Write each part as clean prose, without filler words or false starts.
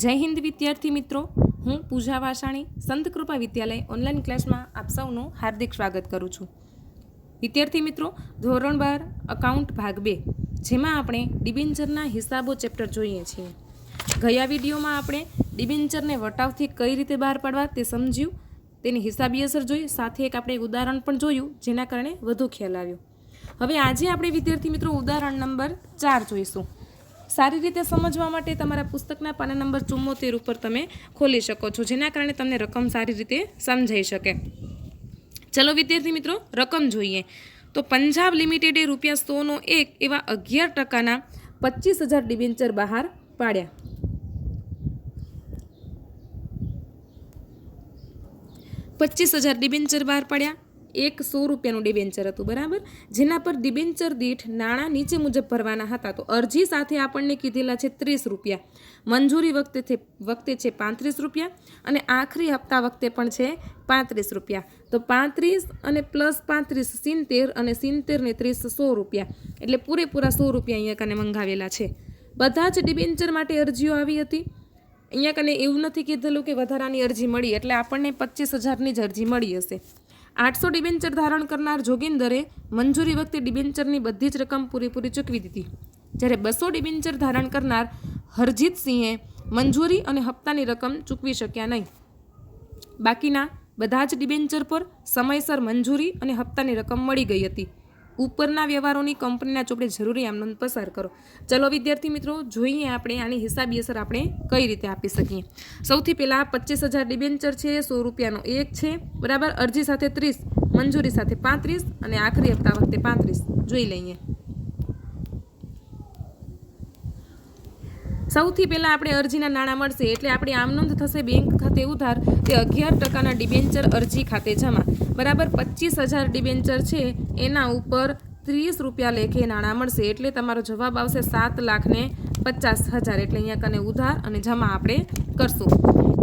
જય હિન્દ વિદ્યાર્થી મિત્રો, હું પૂજા વાસાણી સંત કૃપા વિદ્યાલય ઓનલાઈન ક્લાસમાં આપ સૌનું હાર્દિક સ્વાગત કરું છું. વિદ્યાર્થી મિત્રો, ધોરણ 12 અકાઉન્ટ ભાગ 2, જેમાં આપણે ડિબેન્ચરના હિસાબો ચેપ્ટર જોઈએ છીએ. ગયા વિડીયોમાં આપણે ડિબેન્ચરને વટાવથી કઈ રીતે બહાર પાડવા તે સમજ્યું, તેની હિસાબી અસર જોઈ, સાથે એક આપણે ઉદાહરણ પણ જોયું, જેના કારણે વધુ ખ્યાલ આવ્યો. હવે આજે આપણે વિદ્યાર્થી મિત્રો ઉદાહરણ નંબર 4 જોઈશું. સારી રીતે સમજવા માટે તમારા પુસ્તકના પાના નંબર 74 ઉપર તમે ખોલી શકો છો, જેના કારણે તમને રકમ સારી રીતે સમજાઈ શકે. ચલો વિદ્યાર્થી મિત્રો, રકમ જોઈએ તો પંજાબ લિમિટેડે ₹100 એક એવા 11% 25,000 ડિબેન્ચર બહાર પાડ્યા. 25,000 ડિબેન્ચર બહાર પાડ્યા. એક ₹100 ડિબેન્ચર હતું, બરાબર, જેના પર ડિબેન્ચર દીઠ નાણાં નીચે મુજબ ભરવાના હતા. તો અરજી સાથે આપણને કીધેલા છે ₹30, મંજૂરી વખતે છે ₹35 અને આખરી હપ્તા વખતે પણ છે ₹35. તો 35 અને +35 70 અને 70 ને 30 ₹100, એટલે પૂરેપૂરા ₹100 અહીંયા કને મંગાવેલા છે. બધા જ ડિબેન્ચર માટે અરજીઓ આવી હતી. અહીંયા કને એવું નથી કીધેલું કે વધારાની અરજી મળી, એટલે આપણને 25,000ની જ અરજી મળી હશે. 800 ડિબેન્ચર ધારણ કરનાર જોગિંદરે મંજૂરી વખતે ડિબેન્ચરની બધી જ રકમ પૂરેપૂરી ચૂકવી દીધી, જ્યારે 200 ડિબેન્ચર ધારણ કરનાર હરજીતસિંહે મંજૂરી અને હપ્તાની રકમ ચૂકવી શક્યા નહીં. બાકીના બધા જ ડિબેન્ચર પર સમયસર મંજૂરી અને હપ્તાની રકમ મળી ગઈ હતી. ઉપરના વ્યવહારોની કંપનીના ચોપડે જરૂરી આમ નોંધ પસાર કરો. ચલો વિદ્યાર્થી મિત્રો, જોઈએ આપણે આની હિસાબી અસર આપણે કઈ રીતે આપી શકીએ. સૌથી પહેલાં 25,000 ડિબેન્ચર છે, ₹100 એક છે, બરાબર. અરજી સાથે 30, મંજૂરી સાથે 35 અને આખરી હપ્તા વખતે 35. જોઈ લઈએ. સૌથી પહેલાં આપણે અરજીના નાણાં મળશે, એટલે આપણી આમ નોંધ થશે બેંક ખાતે ઉધાર, તે 11% ડિબેન્ચર અરજી ખાતે જમા, બરાબર. 25,000 ડિબેન્ચર છે, એના ઉપર ₹30 લેખે નાણાં મળશે, એટલે તમારો જવાબ આવશે 7,50,000. એટલે અહીંયા કને ઉધાર અને જમા આપણે કરશું.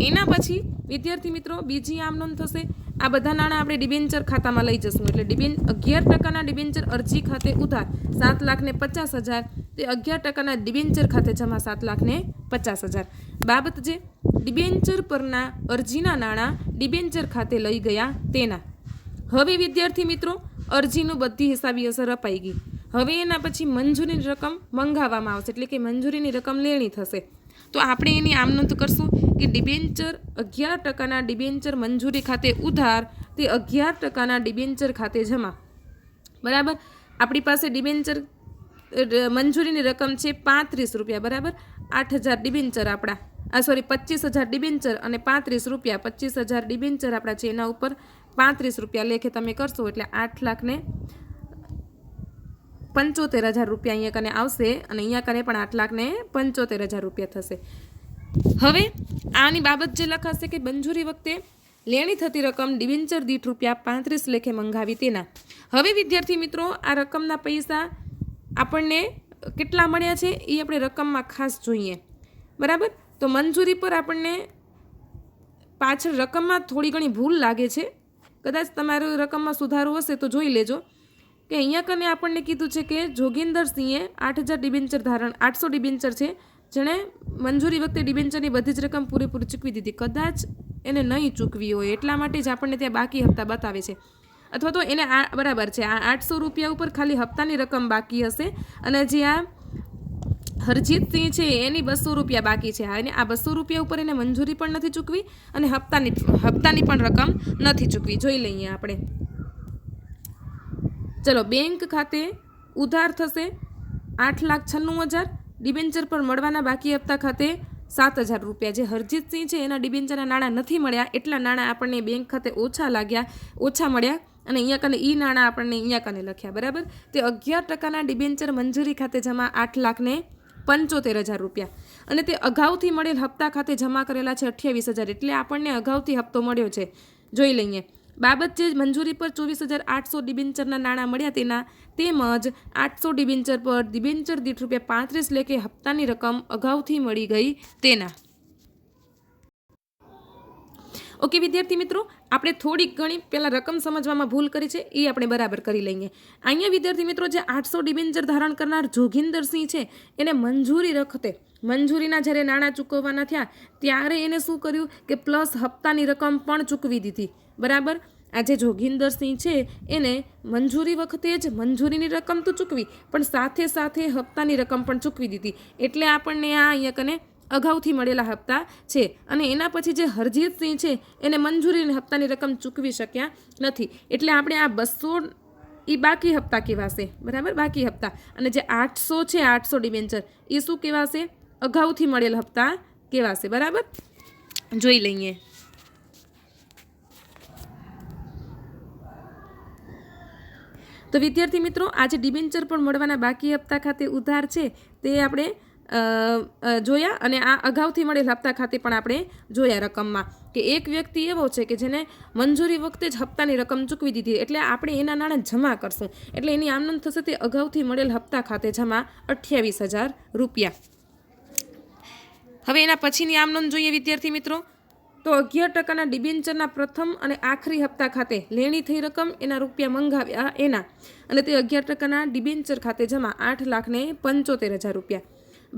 એના પછી વિદ્યાર્થી મિત્રો બીજી આમ નોંધ થશે. આ બધા નાણાં આપણે ડિબેન્ચર ખાતામાં લઈ જશું, એટલે 11% ડિબેન્ચર અરજી ખાતે ઉધાર 7,50,000, તે 11% ડિબેન્ચર ખાતે જમા 7,50,000. બાબત જે ડિબેન્ચર પરના અરજીના નાણાં ડિબેન્ચર ખાતે લઈ ગયા તેના. હવે વિદ્યાર્થી મિત્રો, અરજીનું બધી હિસાબી અસર અપાઈ ગઈ. હવે એના પછી મંજૂરીની રકમ મંગાવવામાં આવશે, એટલે કે મંજૂરીની રકમ લેણી થશે. તો આપણે એની આમ નોંધ કરશું કે ડિબેન્ચર 11%ના ડિબેન્ચર મંજૂરી ખાતે ઉધાર, તે 11%ના ડિબેન્ચર ખાતે જમા, બરાબર. આપણી પાસે ડિબેન્ચર મંજૂરીની રકમ છે ₹35, બરાબર. 8,000 ડિબેન્ચર આપણા 25,000 ડિબેન્ચર અને ₹35. 25,000 ડિબેન્ચર આપણા છે, એના ઉપર ₹35 લેખે તમે કરશો, એટલે 8,75,000 અહીંયા કને આવશે, અને અહીંયા કને પણ 8,75,000 થશે. હવે આની બાબત જે લખાશે કે મંજૂરી વખતે લેણી થતી રકમ ડિબેન્ચર દીઠ ₹35 લેખે મંગાવી તેના. હવે વિદ્યાર્થી મિત્રો, આ રકમના પૈસા આપણને કેટલા મળ્યા છે એ આપણે રકમમાં ખાસ જોઈએ, બરાબર. તો મંજૂરી પર આપણને પાછળ રકમમાં થોડી ઘણી ભૂલ લાગે છે, કદાચ તમારું રકમમાં સુધારો હશે તો જોઈ લેજો. કે અહીંયા કને આપણને કીધું છે કે જોગિંદરસિંહે 8,000 ડિબેન્ચર 800 ડિબેન્ચર છે, જેણે મંજૂરી વખતે ડિબેન્ચરની બધી જ રકમ પૂરેપૂરી ચૂકવી દીધી. કદાચ એને નહીં ચૂકવી હોય, એટલા માટે જ આપણને ત્યાં બાકી હપ્તા બતાવે છે, અથવા તો એને બરાબર છે આ ₹800 ઉપર ખાલી હપ્તાની રકમ બાકી હશે, અને જે આ હરજીતસિંહ છે એની ₹200 બાકી છે, અને આ ₹200 ઉપર એને મંજૂરી પણ નથી ચૂકવી અને હપ્તાની પણ રકમ નથી ચૂકવી. જોઈ લઈએ આપણે. ચલો, બેંક ખાતે ઉધાર થશે 8,96,000, ડિબેન્ચર પર મળવાના બાકી હપ્તા ખાતે ₹7,000. જે હરજીતસિંહ છે એના ડિબેન્ચરના નાણાં નથી મળ્યા, એટલા નાણાં આપણને બેંક ખાતે ઓછા મળ્યા, અને અહીંયા કને ઈ નાણાં આપણને અહીંયા કને લખ્યા, બરાબર. તે 11%ના ડિબેન્ચર મંજૂરી ખાતે જમા ₹8,75,000, અને તે અગાઉથી મળેલ હપ્તા ખાતે જમા કરેલા છે 28,000, એટલે આપણને અગાઉથી હપ્તો મળ્યો છે. જોઈ લઈએ. બાબત જે મંજૂરી પર 24,800 ડિબેન્ચરના નાણાં મળ્યા તેના, તેમજ 800 ડિબેન્ચર પર ડિબેન્ચર દીઠ ₹35 લેખે હપ્તાની રકમ અગાઉથી મળી ગઈ તેના. ઓકે વિદ્યાર્થી મિત્રો, આપણે થોડીક ઘણી પહેલાં રકમ સમજવામાં ભૂલ કરી છે એ આપણે બરાબર કરી લઈએ. અહીંયા વિદ્યાર્થી મિત્રો જે 800 ડિબેન્ચર ધારણ કરનાર જોગિંદરસિંહ છે એને મંજૂરી વખતે મંજૂરીના જ્યારે નાણાં ચૂકવવાના થયા ત્યારે એને શું કર્યું કે પ્લસ હપ્તાની રકમ પણ ચૂકવી દીધી. બરાબર. આ જે જોગિંદરસિંહ છે એને મંજૂરી વખતે જ મંજૂરીની રકમ તો ચૂકવી પણ સાથે સાથે હપ્તાની રકમ પણ ચૂકવી દીધી. એટલે આપણને આ અહીંયા કને અગાઉથી મળેલા હપ્તા છે. અને એના પછી જે હરજીતસિંહ છે એને મંજૂરીની હપ્તાની રકમ ચૂકવી શક્યા નથી. એટલે આપણે આ 200 એ બાકી હપ્તા કહેવાશે. બરાબર, બાકી હપ્તા. અને જે 800 છે, 800 ડિબેન્ચર એ શું કહેવાશે? અગાઉથી મળેલ હપ્તા કહેવાશે. બરાબર, જોઈ લઈએ. તો વિદ્યાર્થી મિત્રો, આજે ડિબેન્ચર પણ મળવાના બાકી હપ્તા ખાતે ઉધાર છે તે આપણે જોયા. અને આ અગાઉથી મળેલ હપ્તા ખાતે પણ આપણે જોયા રકમમાં કે એક વ્યક્તિ એવો છે કે જેને મંજૂરી વખતે જ હપ્તાની રકમ ચૂકવી દીધી એટલે આપણે એના નાણાં જમા કરશું એટલે એની આમનોંધ થશે તે અગાઉથી મળેલ હપ્તા ખાતે જમા 28,000 રૂપિયા. હવે એના પછીની આમનોંધ જોઈએ વિદ્યાર્થી મિત્રો. તો 11% ડિબેન્ચરના પ્રથમ અને આખરી હપ્તા ખાતે લેણી થઈ રકમ એના રૂપિયા મંગાવ્યા એના અને તે 11% ડિબેન્ચર ખાતે જમા 8,75,000 રૂપિયા.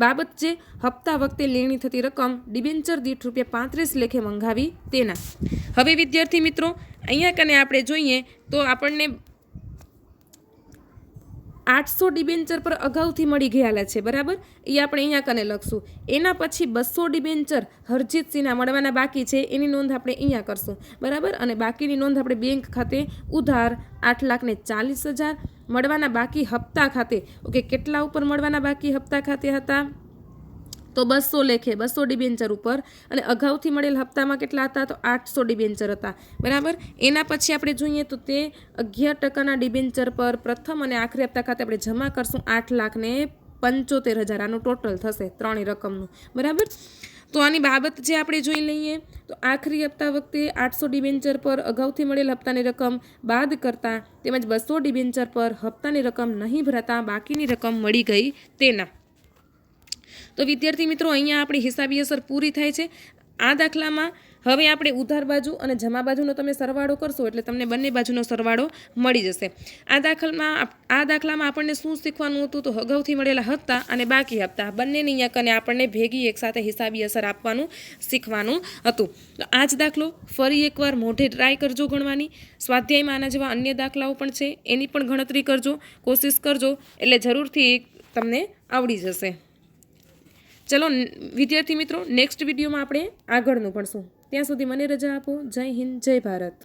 બાબત જે હપ્તા વખતે લેણી થતી રકમ ડિબેન્ચર દીઠ રૂપિયા 35 લેખે મંગાવી તેના. હવે વિદ્યાર્થી મિત્રો અહીંયા કને આપણે જોઈએ તો આપણને 800 ડિબેન્ચર પર અગાઉથી મળી ગયેલા છે. બરાબર, એ આપણે અહીંયા કને લખશું. એના પછી 200 ડિબેન્ચર હરજીતસિંહના મળવાના બાકી છે એની નોંધ આપણે અહીંયા કરશું. બરાબર, અને બાકીની નોંધ આપણે બેંક ખાતે ઉધાર 8,40,000 મળવાના બાકી હપ્તા ખાતે. ઓકે, કેટલા ઉપર મળવાના બાકી હપ્તા ખાતે હતા? તો 200 લેખે 200 ડિબેન્ચર ઉપર. અને અગાઉથી મળેલ હપ્તામાં કેટલા હતા? તો 800 ડિબેન્ચર હતા. બરાબર, એના પછી આપણે જોઈએ તો તે 11% ડિબેન્ચર પર પ્રથમ અને આખરી હપ્તા ખાતે આપણે જમા કરશું 8,75,000. આનું ટોટલ થશે ત્રણેય રકમનું. બરાબર, તો આની બાબત જે આપણે જોઈ લઈએ તો આખરી હપ્તા વખતે 800 ડિબેન્ચર પર અગાઉથી મળેલ હપ્તાની રકમ બાદ કરતા તેમજ 200 ડિબેન્ચર પર હપ્તાની રકમ નહીં ભરાતા બાકીની રકમ મળી ગઈ તેના. તો વિદ્યાર્થી મિત્રો અહીંયા આપણી હિસાબી અસર પૂરી થાય છે. આ દાખલામાં હવે આપણે ઉધાર બાજુ અને જમા બાજુનો તમે સરવાળો કરશો એટલે તમને બંને બાજુનો સરવાળો મળી જશે. આ દાખલામાં આપણને શું શીખવાનું હતું? તો અગાઉથી મળેલા હપ્તા અને બાકી હપ્તા બંનેની અહીંયા કને આપણને ભેગી એકસાથે હિસાબી અસર આપવાનું શીખવાનું હતું. તો આ જ દાખલો ફરી એકવાર મોઢે ટ્રાય કરજો ગણવાની. સ્વાધ્યાયમાં આના જેવા અન્ય દાખલાઓ પણ છે એની પણ ગણતરી કરજો, કોશિશ કરજો એટલે જરૂરથી તમને આવડી જશે. ચલો વિદ્યાર્થી મિત્રો, નેક્સ્ટ વિડીયોમાં આપણે આગળનું ભણશું. ત્યાં સુધી મને રજા આપો. જય હિન્દ, જય ભારત.